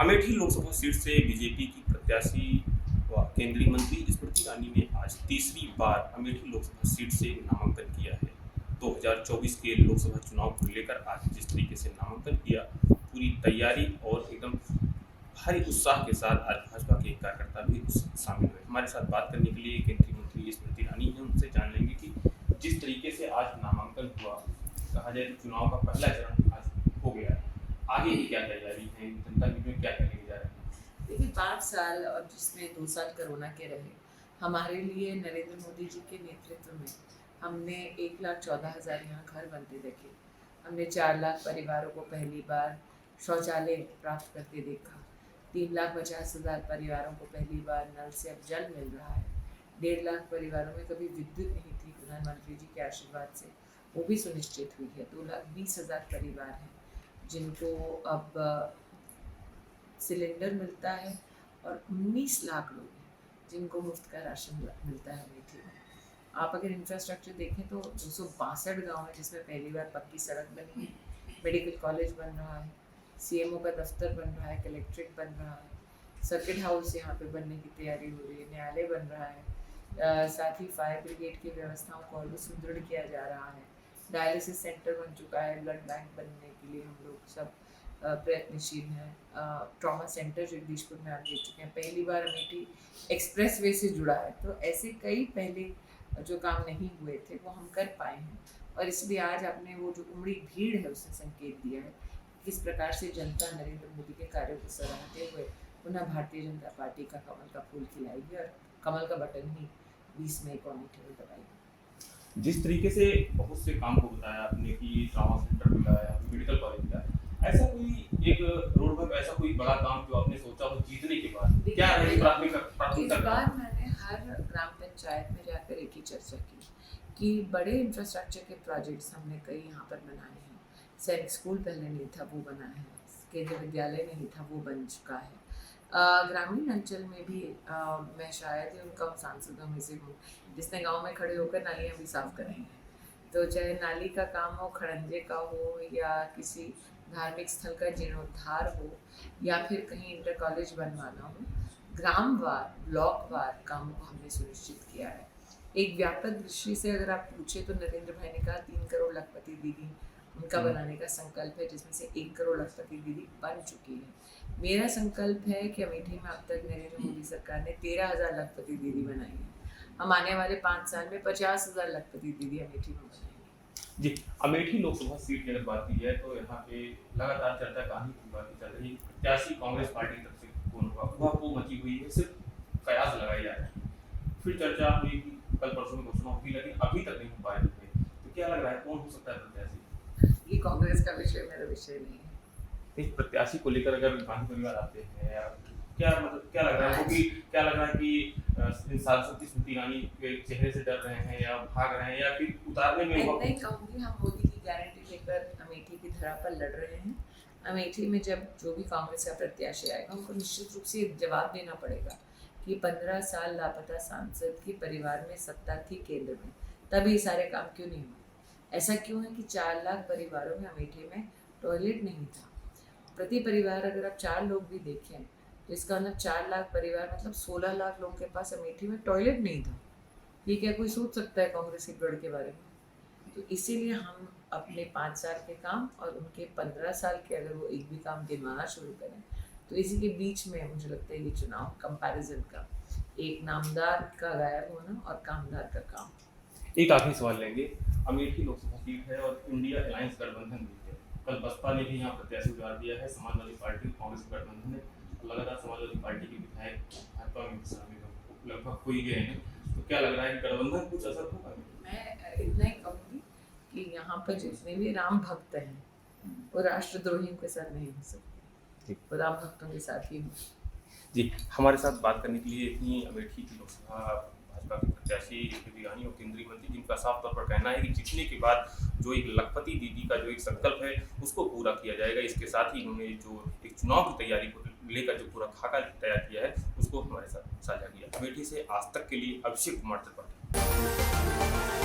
Amethi Lok Sabha seat से BJP की प्रत्याशी व केंद्रीय मंत्री स्मृति ईरानी ने आज तीसरी बार अमेठी लोकसभा सीट से नामांकन किया है। 2024 के लोकसभा चुनाव को लेकर आज जिस तरीके से नामांकन किया, पूरी तैयारी और एकदम भारी उत्साह के साथ आज भाजपा के कार्यकर्ता भी शामिल हुए। हमारे साथ बात करने के लिए केंद्रीय मंत्री स्मृति ईरानी हैं, उनसे जान लेंगे कि जिस तरीके से आज नामांकन हुआ, कहा जाए तो चुनाव का पहला चरण आज हो गया है, आगे की क्या तैयारी है, जनता के लिए क्या करने जा रहे हैं? देखिए 5 साल और जिसमें 2 साल कोरोना के रहे, हमारे लिए नरेंद्र मोदी जी के नेतृत्व में हमने 1,14,000 यहाँ घर बनते देखे। हमने 4 लाख परिवारों को पहली बार शौचालय प्राप्त करके देखा। 3,50,000 परिवारों को पहली बार नल से अब जल मिल रहा है। 1.5 लाख परिवारों में कभी विद्युत नहीं थी, प्रधानमंत्री जी के आशीर्वाद से वो भी सुनिश्चित हुई है। 2,20,000 परिवार हैं जिनको अब सिलेंडर मिलता है और 19 लाख लोग हैं जिनको मुफ्त का राशन मिलता है अमेठी में। आप अगर इंफ्रास्ट्रक्चर देखें तो 262 गाँव है जिसमें पहली बार पक्की सड़क बनी है, मेडिकल कॉलेज बन रहा है, सीएमओ का दफ्तर बन रहा है, कलेक्ट्रेट बन रहा है, सर्किट हाउस यहाँ पे बनने की तैयारी हो रही है, न्यायालय बन रहा है, साथ ही फायर ब्रिगेड की व्यवस्थाओं को और भी सुदृढ़ किया जा रहा है। डायलिसिस सेंटर बन चुका है, ब्लड बैंक बनने के लिए हम लोग सब प्रयत्नशील हैं। ट्रॉमा सेंटर जगदीशपुर में आप देख चुके हैं, पहली बार अमेठी एक्सप्रेस वे से जुड़ा है। तो ऐसे कई पहले जो काम नहीं हुए थे वो हम कर पाए हैं और इसलिए आज आपने वो जो उमड़ी भीड़ है उसने संकेत दिया है किस प्रकार से जनता नरेंद्र मोदी के कार्यों को सराहते हुए पुनः भारतीय जनता पार्टी का कमल का फूल खिलाएगी और कमल का बटन ही 20 मई को अमेठी में दबाएगी। जिस तरीके से बहुत से काम को बताया आपने कि ट्रॉमा सेंटर मिला है, मेडिकल कॉलेज मिला है, ऐसा कोई एक रोड मैप, ऐसा कोई बड़ा काम जो आपने सोचा हो जीतने के बाद, क्या है प्राथमिकता? इस बार मैंने हर ग्राम पंचायत में जाकर एक ही चर्चा की कि बड़े इंफ्रास्ट्रक्चर के प्रोजेक्ट्स हमने कई यहाँ पर बनाए हैं। सैनिक स्कूल पहले नहीं था, वो बना है। केंद्रीय विद्यालय नहीं था, वो बन चुका है। ग्रामीण अंचल में भी मैं शायद ही उनका सांसदों में से हूँ जिसने गांव में खड़े होकर नालियाँ भी साफ कराई हैं। तो चाहे नाली का काम हो, खड़ंजे का हो, या किसी धार्मिक स्थल का जीर्णोद्धार हो, या फिर कहीं इंटर कॉलेज बनवाना हो, ग्रामवार ब्लॉकवार कामों को हमने सुनिश्चित किया है। एक व्यापक दृष्टि से अगर आप पूछे तो नरेंद्र भाई ने कहा 3 करोड़ लखपति दीदी उनका बनाने का संकल्प है, जिसमें से 1 करोड़ लखपति दीदी बन चुकी है। मेरा संकल्प है कि अमेठी में अब तक नरेंद्र मोदी सरकार ने 13,000 लखपति दीदी बनाई है। हम आने वाले 5 साल में 50,000 लखपति दीदी अमेठी में बनाएंगे। जी, अमेठी लोकसभा सीट की अगर बात की जाए तो यहाँ पे लगातार चर्चा कहानी की बात चल रही है, प्रत्याशी कांग्रेस पार्टी की तरफ से कौन होगा, वह वो मची हुई है, सिर्फ कयास लगाए जा रहे हैं। फिर चर्चा हुई कि कल परसों में घोषणा होगी, लेकिन अभी तक नहीं हो पाए थे। तो क्या लग रहा है कौन हो सकता है प्रत्याशी? ये कांग्रेस का विषय मेरा विषय नहीं है। एक प्रत्याशी को लेकर अगर गांधी परिवार आते हैं, या क्या मतलब क्या लग रहा है कि क्या लग रहा है कि सांसद की स्मृति ईरानी के चेहरे से डर रहे हैं या भाग रहे हैं, या फिर उतारने में मैं नहीं कहूँगी हम मोदी की गारंटी लेकर अमेठी की धरा पर लड़ रहे हैं। अमेठी में जब जो भी कांग्रेस का प्रत्याशी आएगा उनको निश्चित रूप से जवाब देना पड़ेगा कि 15 साल लापता सांसद के परिवार में सत्ता थी केंद्र में, तब ये सारे काम क्यों नहीं हुए? ऐसा क्यों है कि 4 लाख परिवारों में अमेठी में टॉयलेट नहीं था? प्रति परिवार अगर आप 4 लोग भी देखें तो इसका मतलब 4 लाख परिवार मतलब 16 लाख लोगों के पास अमेठी में टॉयलेट नहीं था। ये क्या कोई सोच सकता है कांग्रेस के गढ़ के बारे में? तो इसीलिए हम अपने 5 साल के काम और उनके 15 साल के अगर वो एक भी काम गिनवाना शुरू करें तो इसी के बीच में मुझे लगता है ये चुनाव कंपैरिजन का, एक नामदार का गायब होना और कामदार का काम। एक आखिरी सवाल लेंगे। अमेठी लोकसभा सीट है और इंडिया अलायंस गठबंधन भी है। कल बसपा ने भी यहाँ प्रत्याशी उतार दिया है, समाजवादी पार्टी कांग्रेस गठबंधन ने लगातार समाजवादी पार्टी के विधायक भाजपा में शामिल लगभग हो ही गए हैं। तो क्या लग रहा है कि गठबंधन कुछ असर होगा? मैं इतना ही कहूँगी कि यहाँ पर जितने भी राम भक्त हैं वो राष्ट्रद्रोहियों के साथ नहीं हो सकते, वो राम भक्तों के साथ ही जी, हमारे साथ बात करने के लिए इतनी अमेठी की लोकसभा भाजपा के प्रत्याशी स्मृति ईरानी और केंद्रीय मंत्री, जिनका साफ तौर पर कहना है कि जीतने के बाद जो एक लखपति दीदी का जो एक संकल्प है उसको पूरा किया जाएगा। इसके साथ ही उन्होंने जो एक चुनाव की तैयारी को लेकर जो पूरा खाका तैयार किया है उसको हमारे साथ साझा किया। अमेठी से आज तक के लिए अभिषेक कुमार त्रिपाठी।